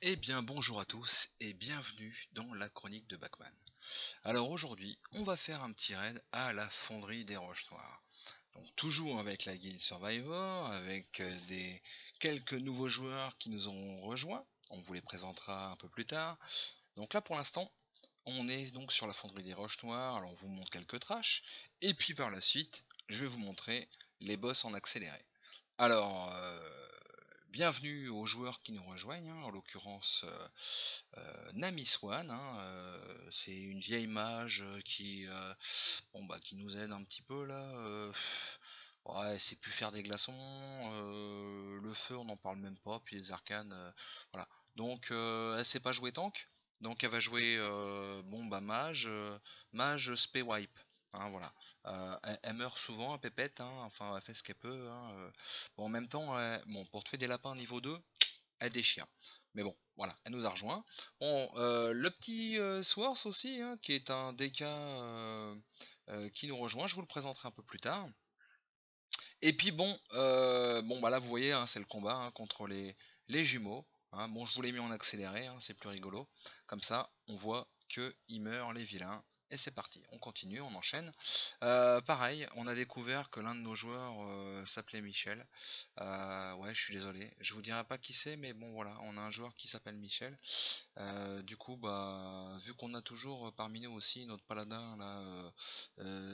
Eh bien bonjour à tous et bienvenue dans la chronique de Bachman. Alors aujourd'hui, on va faire un petit raid à la fonderie des Roches Noires. Donc toujours avec la guilde Survivor, avec des quelques nouveaux joueurs qui nous ont rejoints. On vous les présentera un peu plus tard. Donc là pour l'instant, on est donc sur la fonderie des Roches Noires. Alors on vous montre quelques trashs. Et puis par la suite, je vais vous montrer les boss en accéléré. Alors, bienvenue aux joueurs qui nous rejoignent, hein, en l'occurrence Nami Swan, hein, c'est une vieille mage qui nous aide un petit peu là. Ouais, elle sait plus faire des glaçons, le feu on n'en parle même pas, puis les arcanes, voilà. Donc elle sait pas jouer tank, donc elle va jouer mage spé wipe. Hein, voilà. Elle meurt souvent à pépette, hein, enfin elle fait ce qu'elle peut. Hein, bon, en même temps, pour tuer des lapins niveau 2, elle déchire. Mais bon, voilà, elle nous a rejoint. Bon, le petit Swarth aussi, hein, qui est un DK qui nous rejoint, je vous le présenterai un peu plus tard. Et puis bon, là vous voyez, hein, c'est le combat, hein, contre les jumeaux. Hein. Bon, je vous l'ai mis en accéléré, hein, c'est plus rigolo. Comme ça, on voit qu'ils meurent les vilains. Et c'est parti, on continue, on enchaîne. Pareil, on a découvert que l'un de nos joueurs s'appelait Michel. Ouais, je suis désolé, je vous dirai pas qui c'est, mais bon voilà, on a un joueur qui s'appelle Michel. Du coup, bah, vu qu'on a toujours parmi nous aussi notre paladin là,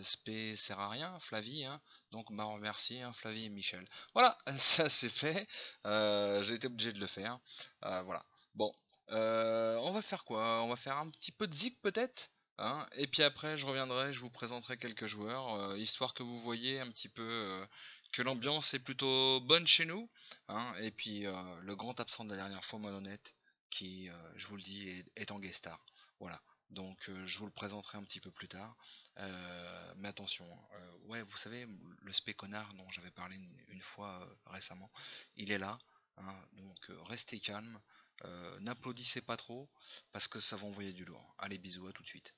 spé sert à rien, Flavie, hein, donc bah on remercie hein, Flavie et Michel. Voilà, ça c'est fait. J'ai été obligé de le faire. Voilà. Bon, on va faire quoi? On va faire un petit peu de zip peut-être, hein, et puis après je reviendrai, je vous présenterai quelques joueurs, histoire que vous voyez un petit peu que l'ambiance est plutôt bonne chez nous, hein, et puis le grand absent de la dernière fois, Malhonnête qui, je vous le dis, est en guest star. Voilà. Donc je vous le présenterai un petit peu plus tard. Mais attention, ouais, vous savez, le spé connard dont j'avais parlé une fois récemment, il est là. Hein, donc restez calme, n'applaudissez pas trop, parce que ça va envoyer du lourd. Allez, bisous, à tout de suite.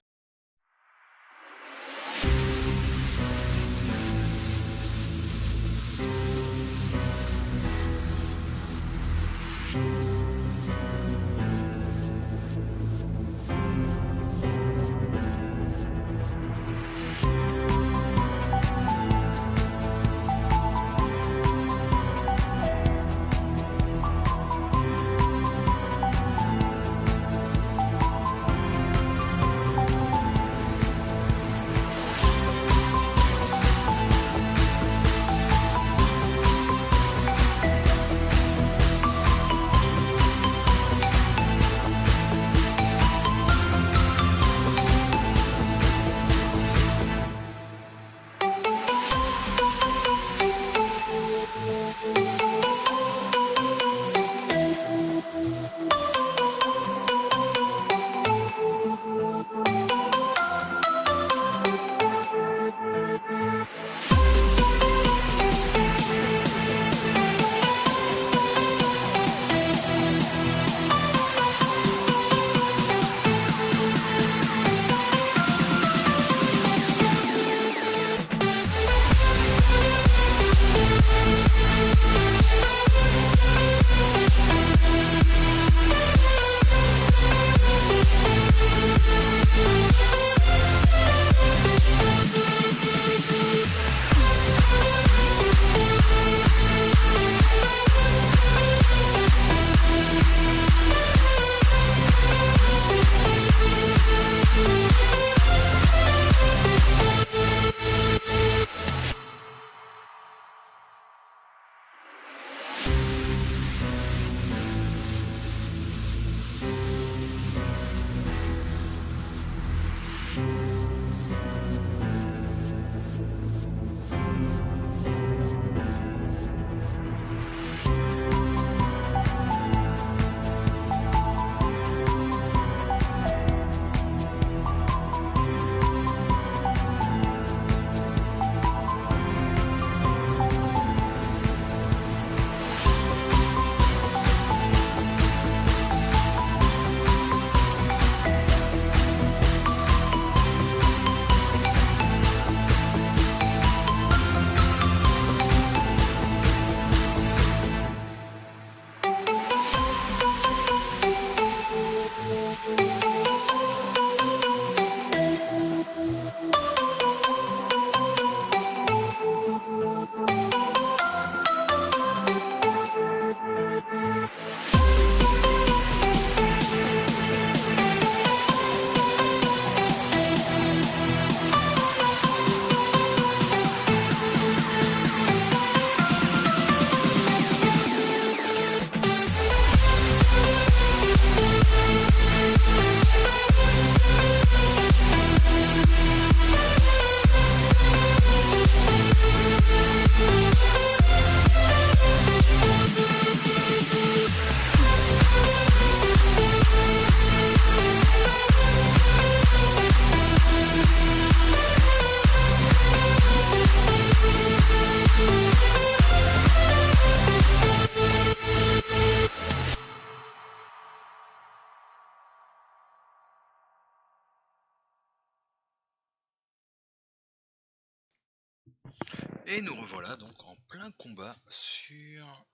Et nous revoilà donc en plein combat sur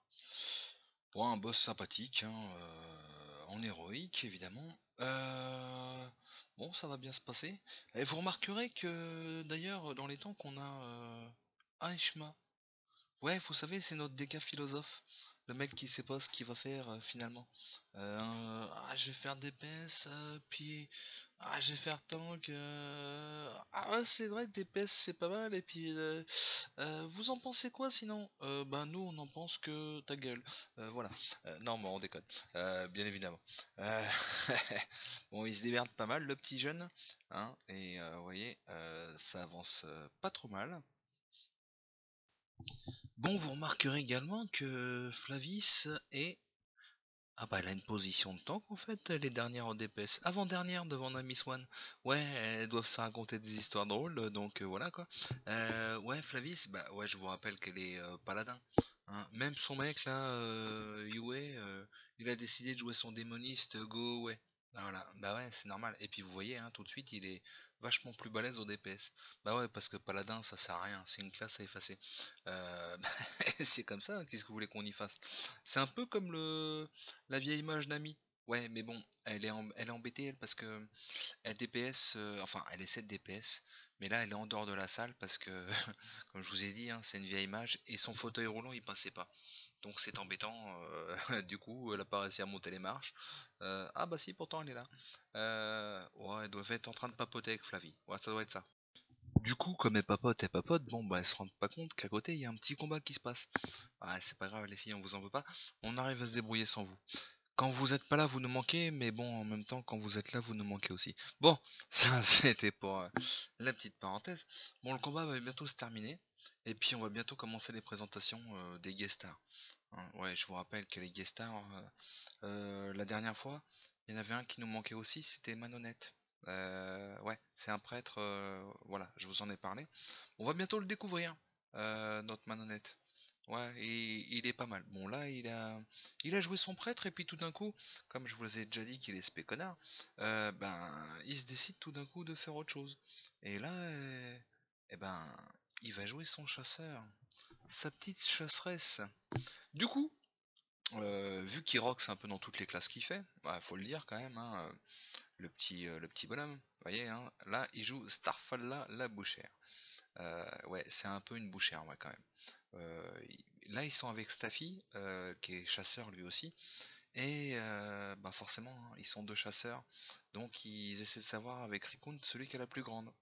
bon, un boss sympathique, hein, en héroïque évidemment. Bon, ça va bien se passer. Et vous remarquerez que d'ailleurs dans les temps qu'on a Aishma. Ouais, vous savez, c'est notre DK philosophe. Le mec qui sait pas ce qu'il va faire finalement. Je vais faire DPS, puis je vais faire tank. Ah ouais, c'est vrai que DPS c'est pas mal. Et puis, vous en pensez quoi sinon? Ben nous, on en pense que ta gueule. Voilà. Non, mais on déconne. Bien évidemment. Euh, Bon, il se démerde pas mal, le petit jeune. Hein, et vous voyez, ça avance pas trop mal. Bon, vous remarquerez également que Flavis est... Ah bah elle a une position de tank en fait, elle est dernière en DPS, avant-dernière devant Namis One. Ouais, elles doivent se raconter des histoires drôles, donc voilà quoi. Ouais, Flavis, bah ouais, je vous rappelle qu'elle est paladin. Hein. Même son mec là, Yue, il a décidé de jouer son démoniste Go ouais. Ah, voilà, bah ouais, c'est normal. Et puis vous voyez, hein, tout de suite, il est vachement plus balèze au DPS. Bah ouais, parce que paladin, ça sert à rien, c'est une classe à effacer. C'est comme ça, hein, qu'est-ce que vous voulez qu'on y fasse? C'est un peu comme la vieille mage Nami. Ouais, mais bon, elle est embêtée, elle, parce que elle DPS, enfin, elle essaie de DPS, mais là, elle est en dehors de la salle parce que, comme je vous ai dit, hein, c'est une vieille mage et son fauteuil roulant, il passait pas. Donc c'est embêtant, du coup, elle a pas réussi à monter les marches. Ah bah si, pourtant elle est là. Ouais, elle doit être en train de papoter avec Flavie. Ouais, ça doit être ça. Du coup, comme elle papote, bon bah elle se rend pas compte qu'à côté il y a un petit combat qui se passe. Ouais, c'est pas grave les filles, on vous en veut pas. On arrive à se débrouiller sans vous. Quand vous êtes pas là, vous nous manquez, mais bon, en même temps, quand vous êtes là, vous nous manquez aussi. Bon, ça c'était pour la petite parenthèse. Bon, le combat va bientôt se terminer, et puis on va bientôt commencer les présentations des guest stars. Hein. Ouais, je vous rappelle que les guest stars, la dernière fois, il y en avait un qui nous manquait aussi, c'était Manonette. Ouais, c'est un prêtre, voilà, je vous en ai parlé. On va bientôt le découvrir, notre Manonette. Ouais, et il est pas mal. Bon, là, il a joué son prêtre, et puis tout d'un coup, comme je vous ai déjà dit qu'il est spé connard, ben, il se décide tout d'un coup de faire autre chose. Et là, eh ben, il va jouer son chasseur, sa petite chasseresse. Du coup, vu qu'il rock un peu dans toutes les classes qu'il fait, bah, faut le dire quand même, hein, le petit bonhomme, vous voyez, hein, là, il joue Starfalla la bouchère. Ouais, c'est un peu une bouchère, ouais, quand même. Là, ils sont avec Staffy, qui est chasseur lui aussi, et bah forcément, hein, ils sont deux chasseurs, donc ils essaient de savoir avec Rikund celui qui a la plus grande.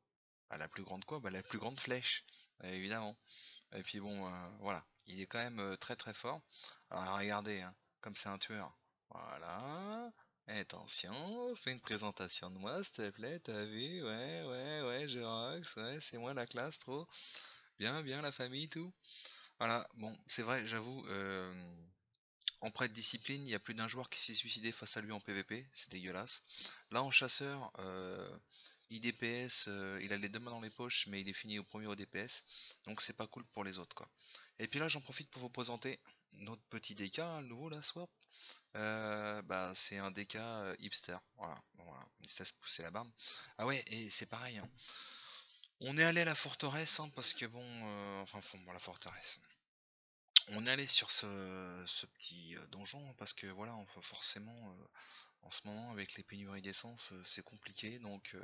Ah, la plus grande quoi? Bah, la plus grande flèche, évidemment. Et puis bon, voilà, il est quand même très très fort. Alors regardez, hein, comme c'est un tueur. Voilà. Attention, fais une présentation de moi, s'il te plaît, t'as vu? Ouais, ouais, ouais, je rox, ouais, c'est moi la classe, trop. Bien, bien, la famille, tout. Voilà, bon, c'est vrai, j'avoue, en prêt de discipline, il y a plus d'un joueur qui s'est suicidé face à lui en PVP, c'est dégueulasse. Là, en chasseur, il DPS, il a les deux mains dans les poches, mais il est fini au premier au DPS, donc c'est pas cool pour les autres, quoi. Et puis là, j'en profite pour vous présenter notre petit DK, hein, le nouveau, là, Swap. Bah, c'est un DK hipster, voilà, voilà, il se laisse pousser la barbe. Ah ouais, et c'est pareil, hein. On est allé à la forteresse, hein, parce que bon, enfin, bon, la forteresse. On est allé sur ce petit donjon parce que voilà, enfin, forcément, en ce moment, avec les pénuries d'essence, c'est compliqué. Donc,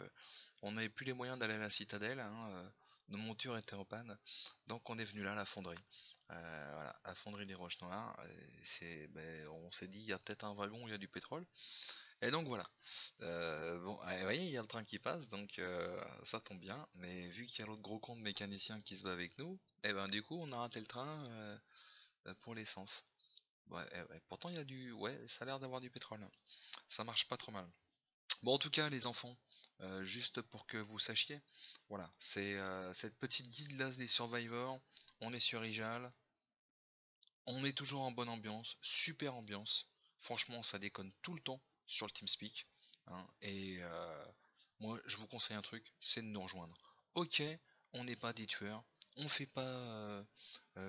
on n'avait plus les moyens d'aller à la citadelle. Hein, nos montures étaient en panne. Donc, on est venu là, à la fonderie. Voilà, la fonderie des Roches Noires. Ben, on s'est dit, il y a peut-être un wagon, il y a du pétrole. Et donc voilà. Bon, vous voyez, il y a le train qui passe, donc ça tombe bien. Mais vu qu'il y a l'autre gros con de mécanicien qui se bat avec nous, et ben du coup, on a raté le train pour l'essence. Ouais, ouais. Pourtant, il y a du. Ouais, ça a l'air d'avoir du pétrole, hein. Ça marche pas trop mal. Bon, en tout cas, les enfants, juste pour que vous sachiez, voilà, c'est cette petite guide là des Survivors. On est sur Ijal, on est toujours en bonne ambiance, super ambiance. Franchement, ça déconne tout le temps sur le TeamSpeak. Hein, et moi, je vous conseille un truc, c'est de nous rejoindre. Ok, on n'est pas des tueurs, on fait pas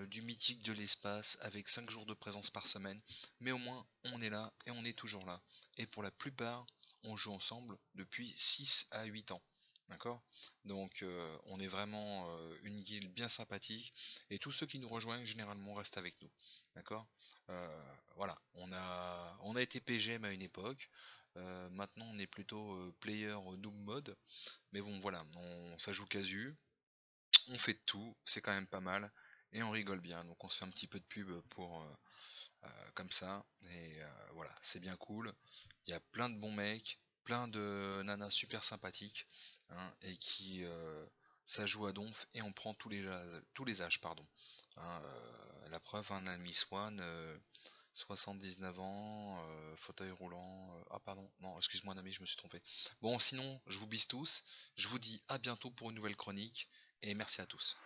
du mythique de l'espace avec 5 jours de présence par semaine, mais au moins on est là et on est toujours là. Et pour la plupart, on joue ensemble depuis 6 à 8 ans. D'accord? Donc on est vraiment une guilde bien sympathique et tous ceux qui nous rejoignent généralement restent avec nous. D'accord? Voilà, on a été PGM à une époque, maintenant on est plutôt player noob mode, mais bon voilà, ça joue casu, on fait de tout, c'est quand même pas mal et on rigole bien, donc on se fait un petit peu de pub pour comme ça. Et voilà, c'est bien cool. Il y a plein de bons mecs, plein de nanas super sympathiques, hein, et qui ça joue à donf et on prend tous les âges, pardon. Hein, la preuve, un ami Swan, 79 ans, fauteuil roulant. Ah pardon, non, excuse-moi un ami, je me suis trompé. Bon, sinon, je vous bise tous. Je vous dis à bientôt pour une nouvelle chronique et merci à tous.